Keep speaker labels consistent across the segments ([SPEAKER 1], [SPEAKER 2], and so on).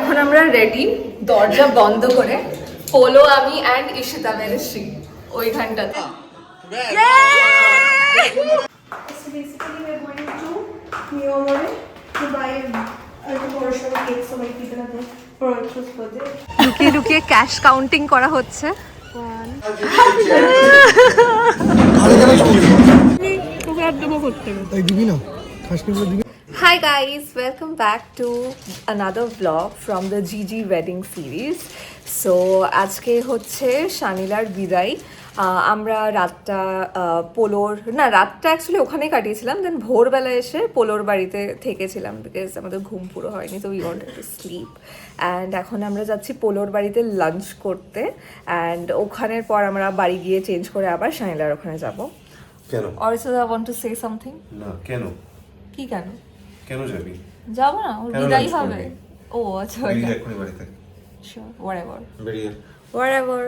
[SPEAKER 1] এখন আমরা রেডি, দরজা বন্ধ করে। পোলো, আমি অ্যান্ড ঈশিতা বেরোচ্ছি ওইখানটাতে। লুকিয়ে লুকিয়ে ক্যাশ কাউন্টিং করা হচ্ছে। Hi guys, welcome back to another vlog from the GG wedding series. So আজকে হচ্ছে শানিলার বিদায়। আমরা রাতটা রাতটা অ্যাকচুয়ালি ওখানেই কাটিয়েছিলাম, দেন ভোরবেলা এসে পোলোর বাড়িতে থেকেছিলাম বিকজ আমাদের ঘুম পুরো হয়নি, তো we wanted to sleep. And এখন আমরা যাচ্ছি পোলোর বাড়িতে লাঞ্চ করতে, অ্যান্ড ওখানের পর আমরা বাড়ি গিয়ে চেঞ্জ করে আবার শানিলার ওখানে যাবো।
[SPEAKER 2] কেন?
[SPEAKER 1] Aritra want to say something?
[SPEAKER 2] না, কেন?
[SPEAKER 1] কি কেন?
[SPEAKER 2] কেন যাবি?
[SPEAKER 1] যাবো না, ওর বিদায় হবে। ও আচ্ছা,
[SPEAKER 2] এক্ষুনি বাড়ি থেকে।
[SPEAKER 1] Sure, whatever.
[SPEAKER 2] বেরিয়ে।
[SPEAKER 1] Whatever.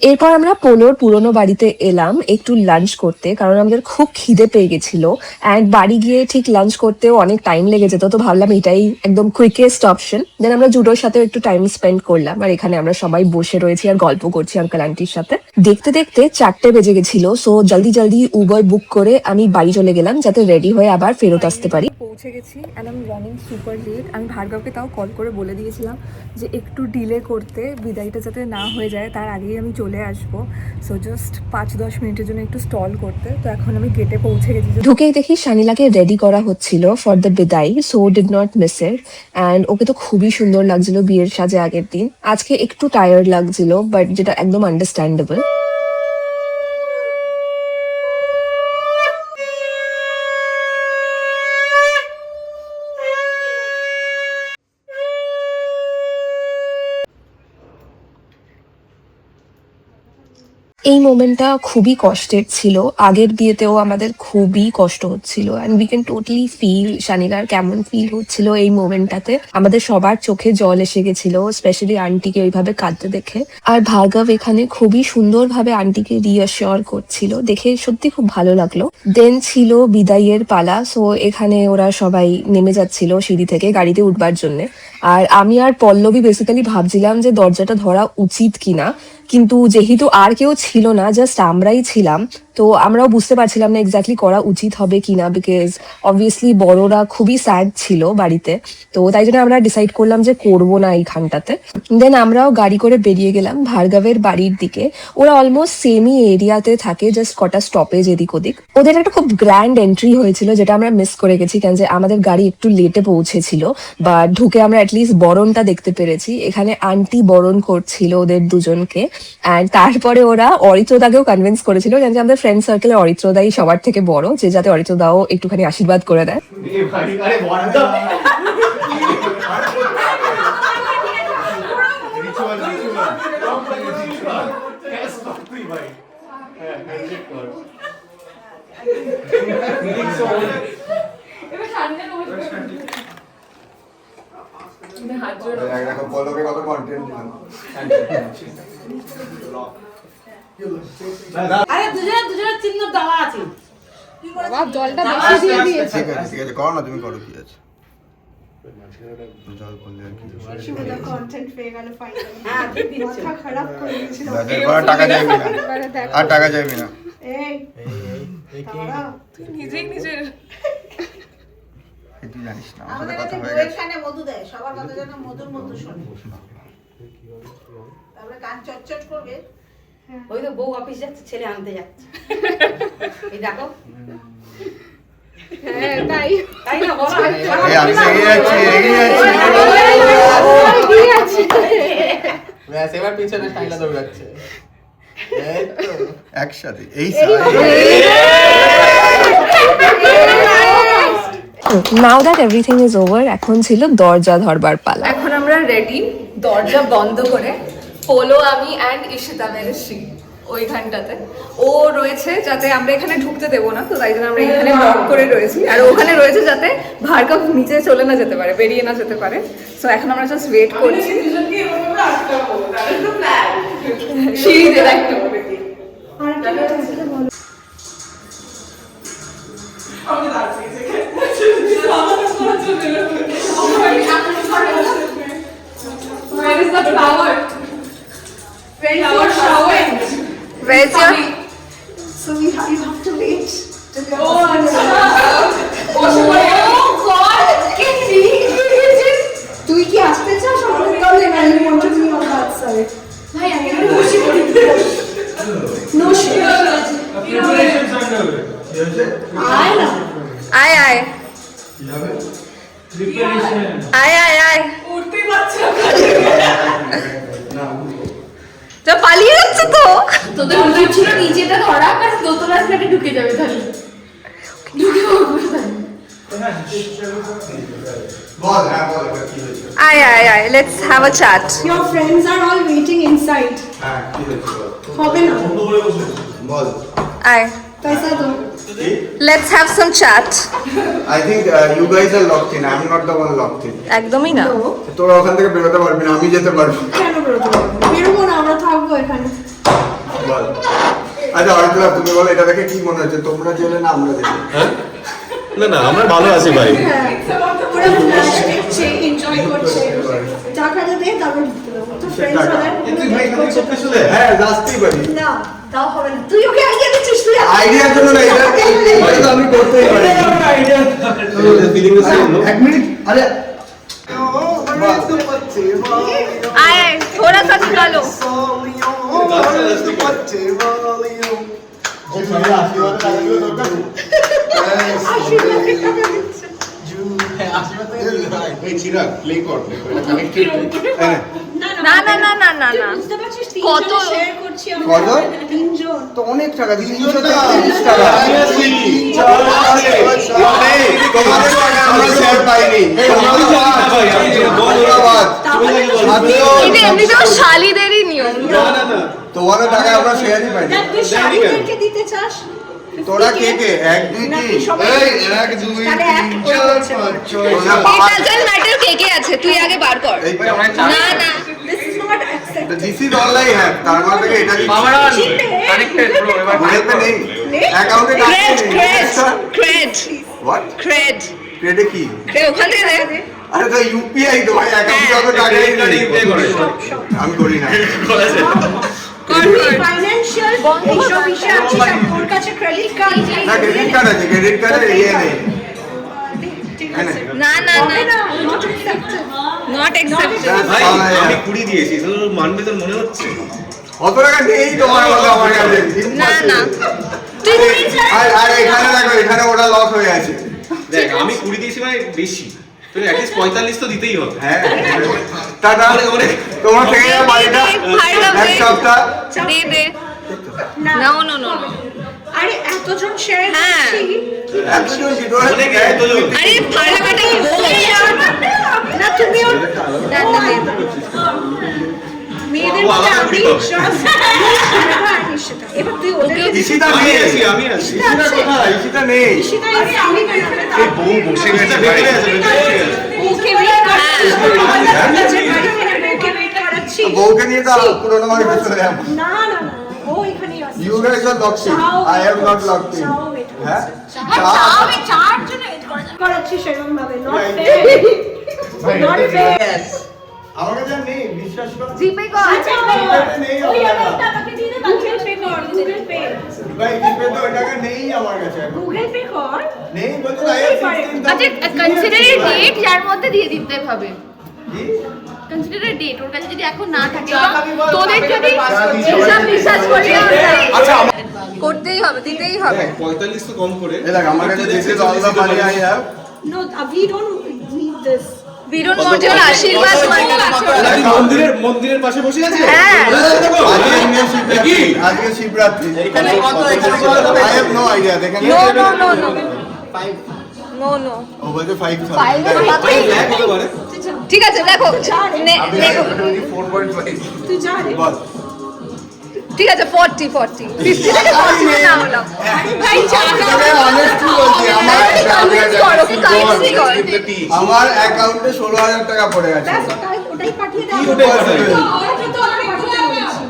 [SPEAKER 3] এরপর আমরা পোলোর পুরোনো বাড়িতে এলাম একটু লাঞ্চ করতে, কারণ আমাদের খুব খিদে পেয়ে গেছিল। অ্যান্ড বাড়ি গিয়ে ঠিক লাঞ্চ করতেও অনেক টাইম লেগে যেত, তো ভাবলাম এটাই একদম কুইকেস্ট অপশন। দেন আমরা জুডোর সাথেও একটু টাইম স্পেন্ড করলাম, আর এখানে আমরা সবাই বসে রয়েছি আর গল্প করছি আঙ্কেল আন্টির সাথে। দেখতে দেখতে 4টে বেজে গেছিল, সো জলদি জলদি উবার বুক করে আমি বাড়ি চলে গেলাম যাতে রেডি হয়ে আবার ফেরত আসতে পারি।
[SPEAKER 1] পৌঁছে গেছি অ্যান্ড আমি রানিং সুপার লেট। আমি ভার্গবকে তাও কল করে বলে দিয়েছিলাম যে একটু ডিলে করতে, বিদায়টা যাতে না হয়ে যায় তার আগেই আমি চলে আসবো। সো জাস্ট 5-10 মিনিটের জন্য একটু স্টল করতে। তো এখন আমি গেটে পৌঁছে গেছি।
[SPEAKER 3] ঢুকেই দেখি শানিলাকে রেডি করা হচ্ছিল ফর দ্য বিদায়, so did not miss it. And okay তো খুবই সুন্দর লাগছিল বিয়ের সাজে আগের দিন। আজকে একটু টায়ার্ড লাগছিল, বাট যেটা একদম আন্ডারস্ট্যান্ডেবল। এই মোমেন্টটা খুবই কষ্টের ছিল। আগের বিয়েতেও আমাদের খুবই কষ্ট হচ্ছিল, and we can totally feel শানিলার কেমন ফিল হচ্ছিল এই মোমেন্টটাতে। আমাদের সবার চোখে জল এসে গেছিল, স্পেশালি আন্টিকে ওইভাবে কাঁদতে দেখে। আর ভার্গব এখানে খুবই সুন্দরভাবে আন্টিকে রিঅ্যাসিওর করছিল, দেখে সত্যি খুব ভালো লাগলো। দেন ছিল বিদায়ের পালা, সো এখানে ওরা সবাই নেমে যাচ্ছিল সিঁড়ি থেকে গাড়িতে উঠবার জন্য। আর আমি আর পল্লবী বেসিক্যালি ভাবছিলাম যে দরজাটা ধরা উচিত কিনা, কিন্তু যেহেতু আর কেউ ছিল না, জাস্ট আমরাই ছিলাম, তো আমরাও বুঝতে পারছিলাম না এক্স্যাক্টলি করা উচিত হবে কিনা, বিকজ অবভিয়াসলি বড়রা খুবই স্যাড ছিল বাড়িতে। তো তাই জন্য আমরা ডিসাইড করলাম যে করবো না এইখানটাতে। দেন আমরাও গাড়ি করে বেরিয়ে গেলাম ভার্গবের বাড়ির দিকে। ওরা অলমোস্ট সেমই এরিয়াতে থাকে, জাস্ট কটা স্টপেজ এদিক ওদিক। ওদের একটা খুব গ্র্যান্ড এন্ট্রি হয়েছিল যেটা আমরা মিস করে গেছি, কেন যে আমাদের গাড়ি একটু লেটে পৌঁছেছিল। বা ঢুকে আমরা অ্যাটলিস্ট বরণটা দেখতে পেরেছি। এখানে আন্টি বরণ করছিল ওদের দুজনকে, অ্যান্ড তারপরে ওরা অরিত্রদাকেও কনভিন্স করেছিল, জানি আমাদের ফ্রেন্ড সার্কেলে অরিত্রদাই সবার থেকে বড়, যে যাতে অরিত্রদাও একটুখানি আশীর্বাদ করে দেয়।
[SPEAKER 4] আরে দুজনের চিহ্ন দেওয়া আছে।
[SPEAKER 1] জলটা বেশি দিয়ে দিয়েছে।
[SPEAKER 5] ঠিক আছে করো না, তুমি করো, কি আছে। জল করলে
[SPEAKER 4] শিবদা কন্টেন্ট পেয়ে গেল ফাইনালি। হ্যাঁ মাথা খারাপ করে দিয়েছিল।
[SPEAKER 5] টাকা যাইবি না, আর টাকা যাইবি না।
[SPEAKER 4] এই
[SPEAKER 1] তুই নিজেই নিজের
[SPEAKER 5] তুই জানিস না
[SPEAKER 4] আমাদের
[SPEAKER 5] কথা
[SPEAKER 4] কাছে
[SPEAKER 5] হয়ে
[SPEAKER 4] বইয়ের
[SPEAKER 5] গেছে।
[SPEAKER 4] কানে মধু দেয়, সবার কথা যেন মধুর মধু শোনে। তারপরে কান চটচট করবে। ওই তো বউ অফিস যাচ্ছে, ছেলে আনতে যাচ্ছে। এই দেখো।
[SPEAKER 1] হ্যাঁ তাই
[SPEAKER 4] তাই না বলো।
[SPEAKER 5] এই আমি এগিয়ে যাচ্ছি।
[SPEAKER 6] ব্যাস এবার পিছনে শাইলা দৌড়াচ্ছে। এই তো
[SPEAKER 5] একসাথে এই
[SPEAKER 3] now that everything is over, এখন ছিল দরজা ধরবার পালা।
[SPEAKER 1] এখন আমরা রেডি, দরজা বন্ধ করে। পোলো, আমি অ্যান্ড ঈশিতা বেরোচ্ছি ওইখানটাতে। ও রয়েছে যাতে আমরা এখানে ঢুকতে দেবো না, তো তাই জন্য আমরা এখানে লক করে রয়েছি। আর ওখানে রয়েছে যাতে ভার্গব নিচে চলে না যেতে পারে, বেরিয়ে না যেতে পারে। সো এখন আমরা জাস্ট ওয়েট করছি। সিঁড়িতে একটু Where's your?
[SPEAKER 7] So you have to wait. তুই কি আসতে চাস আমাদের দলে? না you want to be on that side? ভাই আমি এখানে বসে পড়ি। No shit. আয় না।
[SPEAKER 1] আয় আয় আয় আয় আয়
[SPEAKER 7] উঠতেই পারছি না।
[SPEAKER 1] যা পালিয়ে যাচ্ছে তো।
[SPEAKER 7] তোদের উচিত ছিল নিচেটা ধরা আর দোতলার ফ্ল্যাটে ঢুকে যাবে তাহলে। ঢুকে বসে থাকবে।
[SPEAKER 5] বল হ্যাঁ বল এবার কি হয়েছে?
[SPEAKER 1] আয় আয় আয় let's have a chat.
[SPEAKER 7] Your friends are all waiting inside.
[SPEAKER 5] হ্যাঁ কি হয়েছে বল।
[SPEAKER 7] হবে না।
[SPEAKER 5] বল।
[SPEAKER 1] আয়
[SPEAKER 7] পয়সা দাও।
[SPEAKER 1] let's have some chat.
[SPEAKER 5] I think you guys are locked in. I'm not the one locked in.
[SPEAKER 1] একদমই না।
[SPEAKER 5] তোরা ওখান থেকে বেরোতে পারবি না, আমি যেতে পারবো।
[SPEAKER 7] কেন বেরোতে পারবো? বেরোবো না, আমরা থাকবো এখানে।
[SPEAKER 5] বল। আচ্ছা অরিন্দম তুমি বলো এটা দেখে কি মনে হচ্ছে, তোমরা জেলে না আমরা জেলে?
[SPEAKER 2] হ্যাঁ না না আমরা ভালো আছি ভাই।
[SPEAKER 7] হ্যাঁ, ওরা ফ্ল্যাশ দেখছে, এনজয় করছে। টাকাটা দে তারপর ঢুকতে দেবো। তো ফ্রেন্ডস হলে
[SPEAKER 2] তুই ভাই এখানে করতে চলে
[SPEAKER 5] হ্যাঁ যাচ্ছি পারি।
[SPEAKER 7] না, তাও হবে না। তুই ওকে আইডিয়া দিচ্ছিস, তুই
[SPEAKER 5] আইডিয়ার জন্য না, এটা এইটা তো আমি করতেই পারি।
[SPEAKER 2] ফিলিং এর সেম
[SPEAKER 5] এক মিনিট আরে
[SPEAKER 1] আয় আয় थोड़ा सा निकालो। না না না না না না
[SPEAKER 7] বুঝতে পারছিস?
[SPEAKER 1] কত?
[SPEAKER 7] শেয়ার করছি আমরা।
[SPEAKER 5] কত?
[SPEAKER 7] তিনজন।
[SPEAKER 5] তো অনেক টাকা 330 টাকা। তোমাদের টাকা আমরা শেয়ার পাইনি। ধন্যবাদ।
[SPEAKER 1] এটা এমনিতেও শালিদেরই নিয়ম।
[SPEAKER 5] তোমাদের টাকা আমরা শেয়ারই পাইনি।
[SPEAKER 7] দেখ, তুই শাড়িদেরকে দিতে চাস?
[SPEAKER 5] তোরা কে কে? এক দুই
[SPEAKER 7] নাকি
[SPEAKER 5] তিন
[SPEAKER 7] সবাই?
[SPEAKER 5] এই এক দুই
[SPEAKER 7] তাহলে এক
[SPEAKER 5] তিন
[SPEAKER 7] করে
[SPEAKER 5] চার
[SPEAKER 7] বলছে।
[SPEAKER 5] পাঁচ ছয়
[SPEAKER 1] It
[SPEAKER 5] সাত
[SPEAKER 1] doesn't matter কে কে আছে, তুই আগে বার কর।
[SPEAKER 5] এই তো।
[SPEAKER 1] না না
[SPEAKER 7] This is not acceptable.
[SPEAKER 5] This is online হ্যাপ, তার মানে থেকে এটা
[SPEAKER 6] কানেক্টেড ব্রো এবার
[SPEAKER 5] গুগল পে নেই, অ্যাকাউন্টে টাকা
[SPEAKER 1] ক্রেড
[SPEAKER 5] নেই।
[SPEAKER 1] ক্রেড ক্রেড
[SPEAKER 5] হোয়াট
[SPEAKER 1] ক্রেড
[SPEAKER 5] ক্রেডে কি?
[SPEAKER 1] ওখান থেকে দে।
[SPEAKER 5] আরে তো ইউপিআই তো ভাই, অ্যাকাউন্টে অত টাকা নেই। আমি করি না।
[SPEAKER 7] ফাইন্যান্সিয়াল এইসব বিষয় আছে, তোর কাছে ক্রেডিট কার্ড নেই।
[SPEAKER 5] না ক্রেডিট কার্ড আছে, ক্রেডিট কার্ডে ইয়ে নেই।
[SPEAKER 7] ঠিক
[SPEAKER 5] হ্যাঁ,
[SPEAKER 7] আছে।
[SPEAKER 1] না না
[SPEAKER 7] হবে
[SPEAKER 1] না
[SPEAKER 7] না, not accepted.
[SPEAKER 1] Not accepted.
[SPEAKER 2] ভাই আমি 20 দিয়েছি, তো মানবে তোর মনে হচ্ছে?
[SPEAKER 5] অত টাকা নেই তোমার বলে আমার কাছে।
[SPEAKER 1] না না তুই
[SPEAKER 5] আর এখানে দেখো, এখানে ওটা লক হয়ে আছে।
[SPEAKER 2] দেখ আমি 20 দিয়েছি মানে বেশি, তো অ্যাটলিস্ট 45 তো দিতেই হবে।
[SPEAKER 5] হ্যাঁ টাটা। তোমার থেকে যাওয়া বাড়িটা এক সপ্তাহ।
[SPEAKER 1] দে দে।
[SPEAKER 7] না।
[SPEAKER 1] নো নো নো
[SPEAKER 7] আরে এতজন শেয়ার
[SPEAKER 1] হ্যাঁ।
[SPEAKER 7] করছি।
[SPEAKER 5] একজন কি তোরা
[SPEAKER 2] অনেক এতজন।
[SPEAKER 1] আরে ফাটাফাটি
[SPEAKER 7] না তুমি
[SPEAKER 1] না না দে।
[SPEAKER 7] মেয়েদের
[SPEAKER 2] ও,
[SPEAKER 7] মধ্যে
[SPEAKER 2] আমাকে
[SPEAKER 7] আমি
[SPEAKER 2] কুড়ি
[SPEAKER 7] সেটা। এবার তুই ওদেরকে
[SPEAKER 5] ইশিতা
[SPEAKER 2] আমি
[SPEAKER 5] নেই।
[SPEAKER 2] আছি, আমি আছি।
[SPEAKER 5] ইশিতা কোথায়? ইশিতা নেই।
[SPEAKER 7] সেটা আমি
[SPEAKER 2] এই বউ বসে গেছে, ভেতরে আছে, ভেতরে আছে।
[SPEAKER 7] ওকে ওয়েট করাচ্ছি।
[SPEAKER 5] বউকে নিয়ে তো পুরোনো বাড়িতে চলে যাবো।
[SPEAKER 7] না না না, ও এখানেই আছে।
[SPEAKER 5] You guys are locked in. I am not locked in.
[SPEAKER 7] চাও wait
[SPEAKER 5] হ্যাঁ?
[SPEAKER 7] করাচ্ছি সেরকম ভাবে, not fair. Not fair.
[SPEAKER 5] আমার কাছে নেই, বিশ্বাস করো।
[SPEAKER 1] জিপে কর।
[SPEAKER 7] আচ্ছা,
[SPEAKER 5] নেই
[SPEAKER 7] ওই
[SPEAKER 5] আমার
[SPEAKER 7] আমার
[SPEAKER 5] টাকা।
[SPEAKER 7] টাকাকে দিয়ে দে, Google Pay কর, Google Pay।
[SPEAKER 5] ভাই জিপে তো ওই টাকা নেই আমার কাছে এখন।
[SPEAKER 7] Google Pay কর।
[SPEAKER 5] নেই বলতে I have 16,000.
[SPEAKER 8] আচ্ছা কনসিডার এ ডেট যার মধ্যে দিয়ে দিতে হবে।
[SPEAKER 5] কি?
[SPEAKER 8] কনসিডার এ ডেট ওর কাছে যদি এখন না থাকে বা তোদের যদি
[SPEAKER 1] হিসাব বিশ্বাস করি
[SPEAKER 2] আচ্ছা
[SPEAKER 1] করতেই হবে, দিতেই হবে।
[SPEAKER 2] 45 তো কম করে।
[SPEAKER 5] এই দেখ আমার কাছে this is all the money I have.
[SPEAKER 7] No, we don't need this.
[SPEAKER 1] We don't want your আশীর্বাদ
[SPEAKER 2] মন্দিরের পাশে বসে আছে।
[SPEAKER 1] হ্যাঁ।
[SPEAKER 5] আজকে এমনি শিবরাত্রি। আজকে শিবরাত্রি।
[SPEAKER 6] এখানে কত এখানে কত
[SPEAKER 5] I have no idea. দেখেন।
[SPEAKER 1] No no no no no no
[SPEAKER 5] ও বলছে 5,000.
[SPEAKER 2] এক হতে পারে।
[SPEAKER 1] ঠিক আছে দেখো দেখো
[SPEAKER 7] তুই যা রে।
[SPEAKER 5] বল।
[SPEAKER 1] ঠিক আছে 40 40 50 থেকে 40 না হলো
[SPEAKER 7] ভাই যা
[SPEAKER 5] তবে honestly বলছি, আমার অ্যাকাউন্টে 16,000 টাকা পড়ে আছে।
[SPEAKER 7] ব্যাস ওটাই পাঠিয়ে দাও।
[SPEAKER 2] ওটাই পাঠাই।
[SPEAKER 7] ওটা তো আমি পাঠিয়ে দিয়েছি।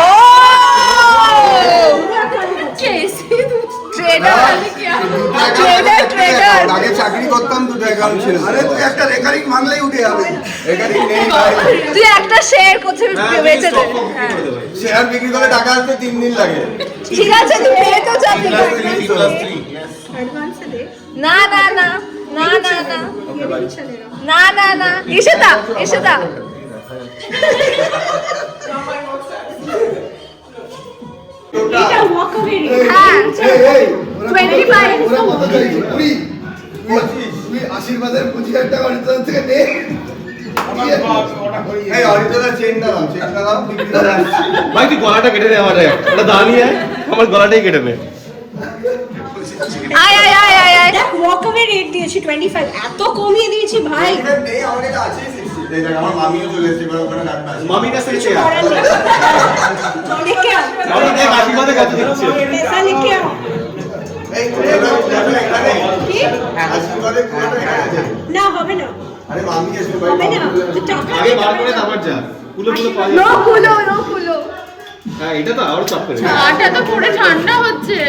[SPEAKER 1] ও
[SPEAKER 8] কেসে
[SPEAKER 1] ট্রেডার ট্রেডার
[SPEAKER 5] আগে চাকরি করতাম, দুটো অ্যাকাউন্ট ছিল। আরে তুই একটা রেকারিং মানলেই উঠে যাবে। রেকারিং নেই ভাই।
[SPEAKER 1] তুই একটা শেয়ার করতে বেচে দে।
[SPEAKER 5] শেয়ার বিক্রি করে টাকা আসতে 3 দিন লাগে।
[SPEAKER 1] ঠিক আছে তুই পেয়ে তো যাবি।
[SPEAKER 7] অ্যাডভান্সে দে।
[SPEAKER 1] না না না না না না
[SPEAKER 5] ওকে ভাই।
[SPEAKER 1] না না না ঈশিতা ঈশিতা
[SPEAKER 7] এটা ওয়াক অ্যাওয়ে রেট।
[SPEAKER 1] হ্যাঁ
[SPEAKER 5] এই এই
[SPEAKER 1] 25
[SPEAKER 5] ওরা কত চাইছে? 20 তুই আশীর্বাদের 25,000 টাকা অরিজিনাল থেকে নে। এই অরিজিনাল চেন দাও, চেন দাও, বিক্রি করে আসছি।
[SPEAKER 2] ভাই তুই গলাটা কেটে দে আমার, ওটা দাঁড়িয়ে আমার গলাটাই কেটে নে।
[SPEAKER 1] আয় আয় আয় আয় আয়
[SPEAKER 7] দেখ ওয়াক অ্যাওয়ে রেট দিয়েছি 25, এত কমিয়ে দিয়েছি ভাই।
[SPEAKER 5] এটা নেই, আমার কাছে আছে 60। এই দেখ আমার মামিও চলে এসেছে, এবার ওখানে রাখবা।
[SPEAKER 2] মামির কাছে
[SPEAKER 7] কিছু
[SPEAKER 2] চেয়ে
[SPEAKER 7] করার নেই। लेके आओ,
[SPEAKER 2] মামি দেখ আশীর্বাদে কত দিচ্ছে।
[SPEAKER 7] पैसा लेके आओ।
[SPEAKER 5] এই পুরোটা এখানে।
[SPEAKER 7] কি?
[SPEAKER 5] আশীর্বাদের পুরোটা এখানে আছে।
[SPEAKER 7] না হবে না,
[SPEAKER 5] আরে মামি এসে ভাই।
[SPEAKER 7] হবে না, তো টাকা
[SPEAKER 2] আগে
[SPEAKER 7] দিতে
[SPEAKER 2] বার
[SPEAKER 7] হবে
[SPEAKER 2] করে
[SPEAKER 7] না।
[SPEAKER 2] তারপর যা কুলো কুলো পাওয়া
[SPEAKER 1] নো
[SPEAKER 2] যায়।
[SPEAKER 1] খুলো নো খুলো
[SPEAKER 2] হ্যাঁ এটা তো আরো চাপ করে।
[SPEAKER 8] চাটা তো পুরো ঠান্ডা হচ্ছে।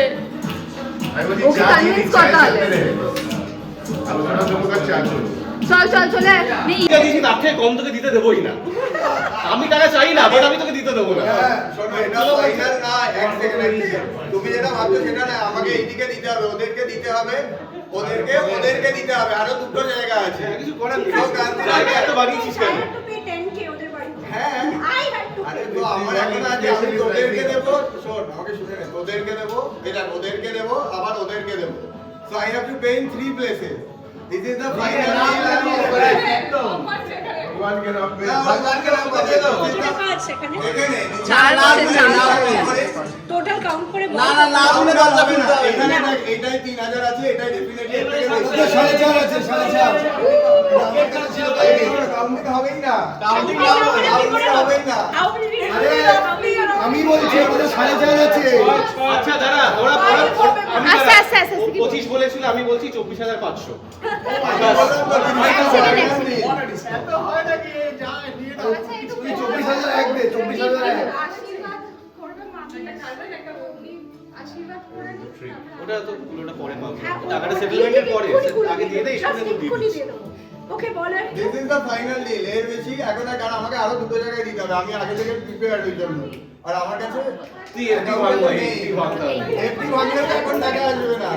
[SPEAKER 1] ওকে কনভিন্স করতে হবে চল চল চলে আয়।
[SPEAKER 2] ঠিক আছে দিদি, তার থেকে কম তোকে দিতে দেবোই না। আমি টাকা চাই না, বাট আমি তোকে দিতে দেবো না।
[SPEAKER 5] হ্যাঁ, শোনো, এটা তো ফাইনাল না, এক সেকেন্ড এক সেকেন্ড। তুমি যেটা ভাবছো সেটা না, আমাকে এইদিকে দিতে হবে, ওদেরকে দিতে হবে, ওদেরকে দিতে হবে, আরো দুটো জায়গা আছে।
[SPEAKER 2] কিছু করার নেই।
[SPEAKER 5] তো গান্ধী
[SPEAKER 2] জায়গা এত বাড়িয়েছিস
[SPEAKER 7] I
[SPEAKER 2] কেন?
[SPEAKER 7] had to pay 10K ওদের বাড়িতে।
[SPEAKER 5] হ্যাঁ,
[SPEAKER 7] I had to
[SPEAKER 5] আরে
[SPEAKER 7] pay।
[SPEAKER 5] তো আমার এখন আছে, আমি তোদেরকে দেবো, শোন, আমাকে শুনে নে, তোদেরকে দেবো, এটা ওদেরকে দেবো, আবার ওদেরকে দেবো। So I have to pay in 3 places. This is the final deal.
[SPEAKER 7] টাকা আছে এখানে,
[SPEAKER 1] চার আছে, চার।
[SPEAKER 7] টোটাল কাউন্ট করে বল।
[SPEAKER 5] এখানে দেখ, এটাই 3,000 আছে, এটাই definitely এর থেকে বেশি। হবেই না। হবেই না। আমি বলছি আমাদের 4,500 আছে।
[SPEAKER 2] আচ্ছা দাঁড়া, ওরা আমি
[SPEAKER 1] আস্তে আস্তে আস্তে
[SPEAKER 2] 25 বলেছিল, আমি বলছি 24,500। ওটা তো পুরোটা পরে পাবো। টাকাটা সেটেলমেন্টের পরে, আগে দিয়ে দেই, সামনে তো দিয়ে দিস।
[SPEAKER 7] ওকে বল আর কি?
[SPEAKER 5] This is the final deal. এর বেশি এখন আর, কারণ আমাকে আরো দুটো জায়গায় দিতে হবে, আমি আগে থেকে প্রিপেয়ার্ড হই জন্য। আর আমার কাছে
[SPEAKER 2] তুই এফডি ভাঙবো, এফডি ভাঙতে হবে।
[SPEAKER 5] এফডি ভাঙলে তো এখন টাকা আসবে না।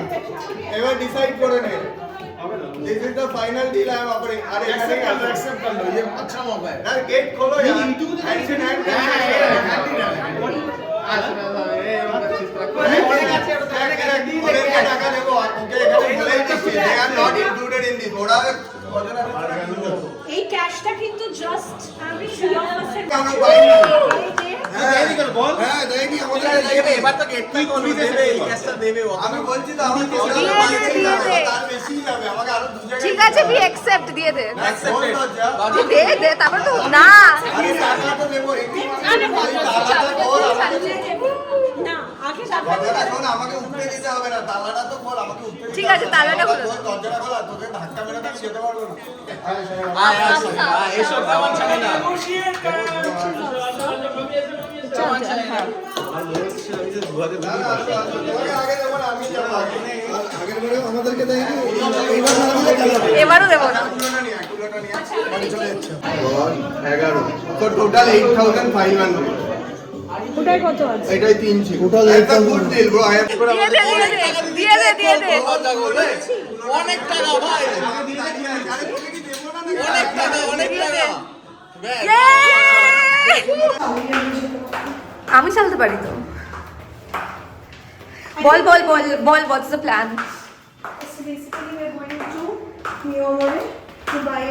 [SPEAKER 5] এবার ডিসাইড করে নে। This is the final deal I am offering. আরে এখানে accept कर लो, ये अच्छा मौका है। यार गेट खोलो यार। Hands in hand। ওদেরকে টাকা দেবো, আর ওকে এখানে বলেই দিচ্ছি, they are not included in this. ওরা
[SPEAKER 7] এই ক্যাশটা কিন্তু জাস্ট আমি ফ্রি অফ আছে।
[SPEAKER 5] কেন পাইনি?
[SPEAKER 2] দেয়নি কেন বল?
[SPEAKER 5] হ্যাঁ, দেয়নি, আমাদের দেবে।
[SPEAKER 6] এবার তো গেট তুই করবি, দেবে এই ক্যাশটা দেবে ও।
[SPEAKER 5] আমি বলছি তো আমার
[SPEAKER 1] দিয়ে দে।
[SPEAKER 5] তার বেশি যাবে, আমাকে আরো দু জায়গায়
[SPEAKER 1] ঠিক আছে তুই অ্যাকসেপ্ট দিয়ে দে
[SPEAKER 5] Accepted.
[SPEAKER 1] তুই দে দে তারপর তো না
[SPEAKER 5] আরে টাকা তো দেবো, একটু
[SPEAKER 7] আমি
[SPEAKER 5] ভাই, তালাটা খোল, আমাকে
[SPEAKER 7] না আগে টাকা
[SPEAKER 5] দরজাটা খোল, আমাকে উঠতে দিতে হবে না, তালাটা তো খোল, আমাকে উঠতে দিতে
[SPEAKER 1] ঠিক আছে,
[SPEAKER 5] হবে না।
[SPEAKER 1] তালাটা খোল।
[SPEAKER 5] খোল, দরজাটা খোল, আর তোকে ধাক্কা মেরে তো আমি যেতে পারবো না।
[SPEAKER 6] এসব তেমন ছাড়ে না।
[SPEAKER 5] তোমাকে আগে দেবো না, আমি যাবো আগে। আগের বারে আমাদেরকে দেয়নি, এইবার আমাদের গেল।
[SPEAKER 1] এবারও দেবো না
[SPEAKER 5] কুলোটা নিয়ে আয়, কুলোটা নিয়ে আয়, বাড়ি চলে যাচ্ছে। 11 তো টোটাল 8,500।
[SPEAKER 7] ওটাই কত আছে?
[SPEAKER 5] এটাই 3 ছিল। Total 8,000 good deal bro, I have
[SPEAKER 1] দিয়ে দে দিয়ে দে দিয়ে দে
[SPEAKER 6] অনেক টাকা ভাই, অনেক টাকা, অনেক টাকা।
[SPEAKER 1] আমি চালাতে পারি তো বল বল বল বল what's the plan
[SPEAKER 7] So basically we're going to Miyamore to buy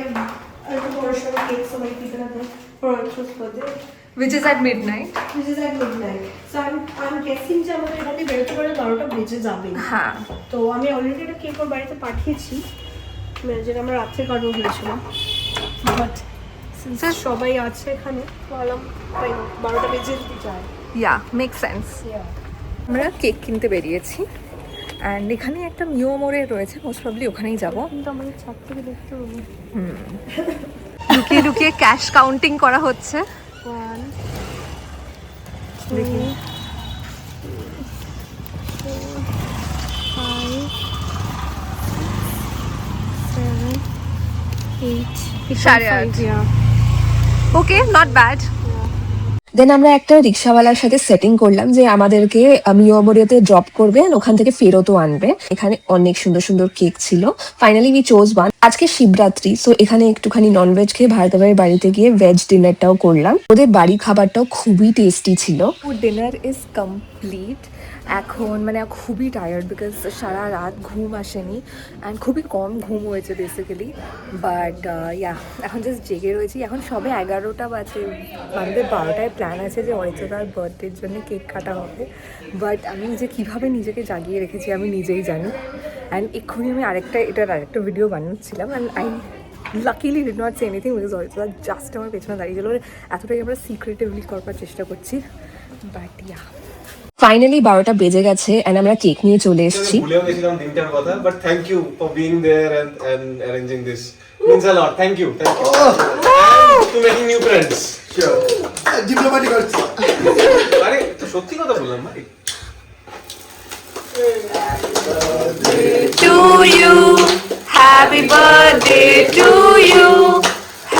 [SPEAKER 7] a portion of cake so many people are there for Archu's birthday,
[SPEAKER 1] which is at midnight
[SPEAKER 7] which is at midnight. So I'm guessing যে আমাদের এখানে বেরোতে পারে 12টা বেজে যাবে।
[SPEAKER 1] হ্যাঁ
[SPEAKER 7] তো আমি অলরেডি একটা কেক ওর বাড়িতে পাঠিয়েছি, যেটা আমরা রাত্রে কাটবো হয়েছিল, বাট সিন্স সবাই আছে এখানে বললাম তাই 12টা বেজে যদি যায়।
[SPEAKER 1] ইয়া মেক সেন্স আমরা কেক কিনতে বেরিয়েছি অ্যান্ড এখানে একটা মিওমোরে রয়েছে, মোস্ট প্রবলি ওখানেই যাব।
[SPEAKER 7] কিন্তু আমাদের ছাদ থেকে দেখতে পাবো।
[SPEAKER 1] লুকিয়ে লুকিয়ে ক্যাশ কাউন্টিং করা হচ্ছে
[SPEAKER 7] 1
[SPEAKER 1] দেখি
[SPEAKER 7] 5
[SPEAKER 1] সাড়ে আট। ওকে, নট ব্যাড।
[SPEAKER 3] দেন আমরা একটা রিক্সাওয়ালার সাথে সেটিং করলাম যে আমাদেরকে মিয়ামরিয়াতে ড্রপ করবে and ওখান থেকে ফেরতও আনবে। এখানে অনেক সুন্দর সুন্দর কেক ছিল। Finally we chose one. আজকে শিবরাত্রি, সো এখানে একটুখানি ননভেজ খেয়ে ভার্গবের বাড়িতে গিয়ে ভেজ ডিনারটাও করলাম। ওদের বাড়ির খাবারটাও খুবই টেস্টি ছিল।
[SPEAKER 1] Dinner is complete. এখন মানে খুবই টায়ার্ড বিকজ সারা রাত ঘুম আসেনি অ্যান্ড খুবই কম ঘুম হয়েছে বেসিক্যালি, বাট ইয়া এখন জাস্ট জেগে রয়েছি। এখন সবে 11টা বাজে, আমাদের 12টায় প্ল্যান আছে যে অরিত্রার বার্থডের জন্য কেক কাটা হবে, বাট আমি যে কীভাবে নিজেকে জাগিয়ে রেখেছি আমি নিজেই জানি। অ্যান্ড এক্ষুনি আমি এটার আরেকটা ভিডিও বানাচ্ছিলাম and I luckily did not say anything because Aritra just আমার পেছনে দাঁড়িয়েছিল। এতটাই আমরা সিক্রেটিভলি করবার চেষ্টা করছি, বাট ইয়া
[SPEAKER 3] ফাইনালি 12টা বেজে গেছে এন্ড আমরা কেক নিয়ে চলে এসেছি।
[SPEAKER 2] ভুলেও গেছিলাম দিনটার কথা, but thank you for being there and arranging this, means a lot. Thank you to making new friends.
[SPEAKER 5] Sure diplomatic করছি।
[SPEAKER 2] আরে তো সত্যি কথা বললাম ভাই।
[SPEAKER 1] to you, happy birthday to you,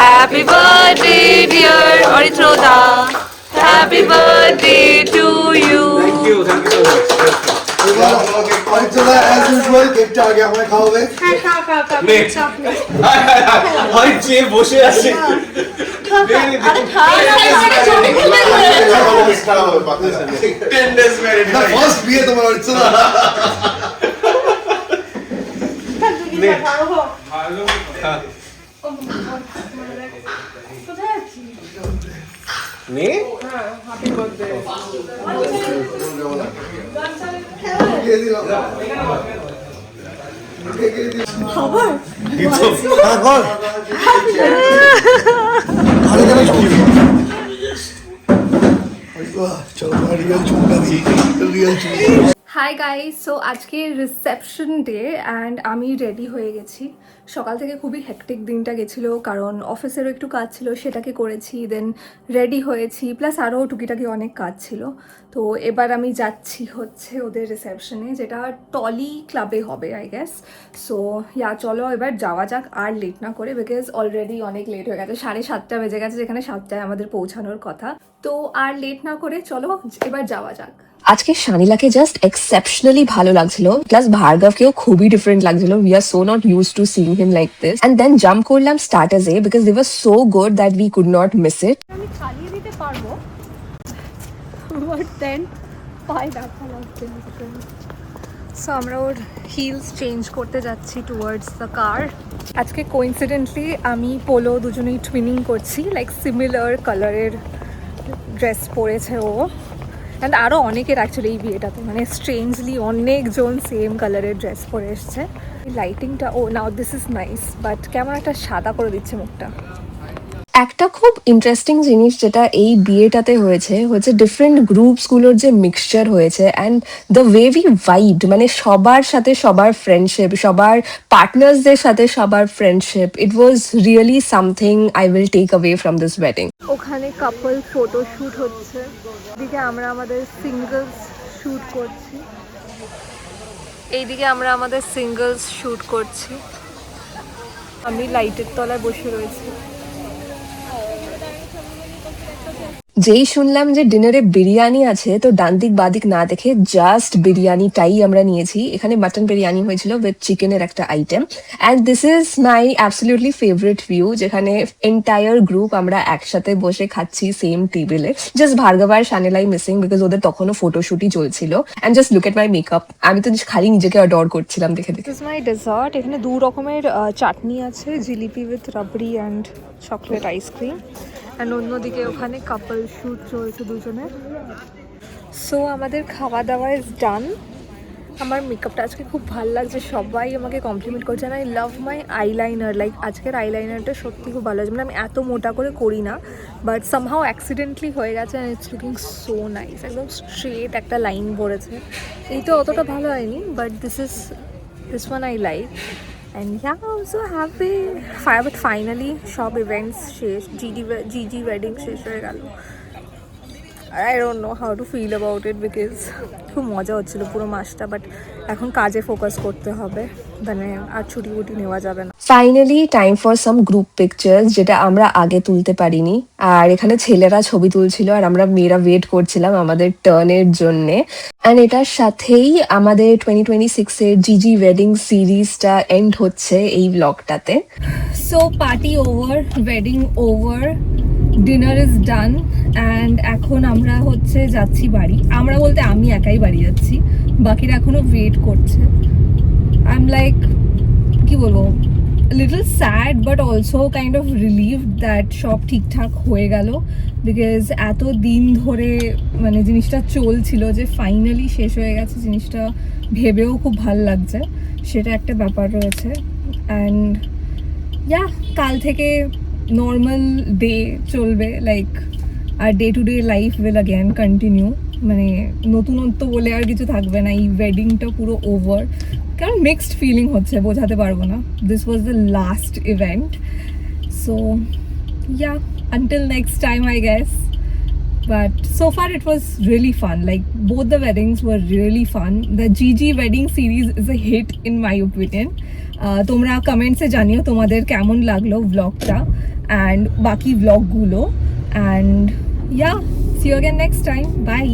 [SPEAKER 1] happy birthday dear Oritra, happy birthday to you.
[SPEAKER 2] Thank you so much.
[SPEAKER 5] और चला as usual केकটা আগে আমায় খাওয়াবে।
[SPEAKER 2] ভাই যে বসে আছে
[SPEAKER 5] ফার্স্ট বিয়ে তোমার হচ্ছে না।
[SPEAKER 2] নে
[SPEAKER 5] দিয়ে দিলাম।
[SPEAKER 1] হাই গাইস, সো আজকে রিসেপশন ডে অ্যান্ড আমি রেডি হয়ে গেছি। সকাল থেকে খুবই হেক্টিক দিনটা গেছিলো কারণ অফিসেরও একটু কাজ ছিল, সেটাকে করেছি, দেন রেডি হয়েছি, প্লাস আরও টুকিটাকি অনেক কাজ ছিল। তো এবার আমি যাচ্ছি হচ্ছে ওদের রিসেপশনে, যেটা টলি ক্লাবে হবে আই গেস। সো ইয়া চলো এবার যাওয়া যাক আর লেট না করে, বিকজ অলরেডি অনেক লেট হয়ে গেছে, 7:30 বেজে গেছে, যেখানে 7টায় আমাদের পৌঁছানোর কথা। তো আর লেট না করে চলো এবার যাওয়া যাক।
[SPEAKER 3] আজকে শানিলাকে জাস্ট এক্সেপশনালি ভালো লাগছিল, প্লাস ভার্গবকেও খুবই ডিফারেন্ট লাগছিল। We are so not used to sing him like this. And then jump করলাম স্টার্টার্সে because they were so good that we could not miss it.
[SPEAKER 7] আমি চালিয়ে দিতে পারবো, বাট দেন পায়ে ব্যথা লাগছে।
[SPEAKER 1] সো আমরা ওর হিলস চেঞ্জ করতে যাচ্ছি টুয়ার্ডস দ্য কার। আজকে কোইন্সিডেন্টলি আমি পোলো দুজনেই টুইনিং করছি, লাইক সিমিলার কালারের ড্রেস পরেছে ও, অ্যান্ড আরও অনেকের অ্যাকচুয়ালি এই বিয়েটাতে মানে স্ট্রেঞ্জলি অনেকজন সেম কালারের ড্রেস পরে এসছে। এই লাইটিংটা ও নাও দিস ইজ নাইস, বাট কেমন একটা সাদা করে দিচ্ছে মুখটা।
[SPEAKER 3] একটা খুব ইন্টারেস্টিং জিনিস যেটা এই বিয়েটাতে হয়েছে ডিফারেন্ট গ্রুপসগুলোর যে মিক্সচার হয়েছে and the way we vibed, মানে সবার সাথে সবার ফ্রেন্ডশিপ, সবার পার্টনার্সদের সাথে সবার friendship, it was really something I will take away from this wedding.
[SPEAKER 1] ওখানে কাপল ফটো শ্যুট হচ্ছে, এদিকে আমরা আমাদের সিঙ্গলস শ্যুট করছি, এইদিকে আমরা আমাদের সিঙ্গলস শ্যুট করছি। আমি লাইটের তলায় বসে রয়েছি।
[SPEAKER 3] যেই শুনলাম যে ডিনারে বিরিয়ানি আছে, তো ডানদিক বাদিক না দেখে জাস্ট বিরিয়ানিটাই আমরা নিয়েছি। এখানে মাটন বিরিয়ানি হয়েছিল উইথ চিকেনের একটা item, and this is my absolutely favourite view, যেখানে এন্টায়ার গ্রুপ আমরা একসাথে বসে খাচ্ছি সেম টেবিলে। জাস্ট ভার্গব আর শানিলাই মিসিং বিকজ ওদের তখনও ফটোশুটই চলছিল। And just look at my makeup, আমি তো খালি নিজেকে অ্যাডর করছিলাম দেখে দেখে।
[SPEAKER 1] This is my dessert. এখানে 2 রকমের চাটনি আছে, jalebi with rabri and chocolate ice cream, and অন্যদিকে ওখানে কাপল শ্যুট চলছে দুজনের। সো আমাদের খাওয়া দাওয়া ইজ ডান। আমার মেকআপটা আজকে খুব ভালো লাগছে, সবাই আমাকে কমপ্লিমেন্ট করছে, I love my eyeliner. Like আজকের আইলাইনারটা সত্যি খুব ভালো লাগছে, মানে আমি এত মোটা করে করি না, বাট সামহাও অ্যাক্সিডেন্টলি হয়ে গেছে and it's looking so nice. একদম স্ট্রেট একটা লাইন পড়েছে, এই তো অতটা ভালো হয়নি, but this one I like. And yeah I am so happy. But finally সব ইভেন্টস শেষ, জিজি ওয়েডিং শেষ হয়ে গেল। I don't know how to feel about it because খুব মজা হচ্ছিলো পুরো মাসটা, বাট এখন কাজে ফোকাস করতে হবে, মানে আর ছুটি নেওয়া যাবে না।
[SPEAKER 3] Finally time for some group pictures, যেটা আমরা আগে তুলতে পারিনি। আর এখানে ছেলেরা ছবি তুলছিল আর আমরা মেয়েরা ওয়েট করছিলাম আমাদের টার্নের জন্যে। অ্যান্ড এটার সাথেই আমাদের 2026-এর জিজি ওয়েডিং সিরিজটা এন্ড হচ্ছে এই ব্লগটাতে।
[SPEAKER 1] So party over, wedding over, dinner is done, and এখন আমরা হচ্ছে যাচ্ছি বাড়ি। আমরা বলতে আমি একাই বাড়ি যাচ্ছি, বাকিরা এখনো ওয়েট করছে। আই এম লাইক, কি বলবো, little sad but also kind of relieved that সব ঠিকঠাক হয়ে গেল, বিকজ এত দিন ধরে মানে জিনিসটা চলছিল যে ফাইনালি শেষ হয়ে গেছে, জিনিসটা ভেবেও খুব ভাল লাগছে, সেটা একটা ব্যাপার রয়েছে। অ্যান্ড ইয়া, কাল থেকে নর্মাল ডে চলবে, লাইক আর day to day life will again continue. মানে নতুনত্ব বলে আর কিছু থাকবে না, এই ওয়েডিংটা পুরো ওভার। কারণ মিক্সড ফিলিং হচ্ছে, বোঝাতে পারবো না। This was the last event, so yeah, until next time I guess. But so far it was really fun, like both the weddings were really fun. The GG wedding series is a hit in my opinion. তোমরা কমেন্টসে জানিও তোমাদের কেমন লাগলো ব্লগটা and বাকি ব্লগগুলো। And yeah, see you again next time. Bye.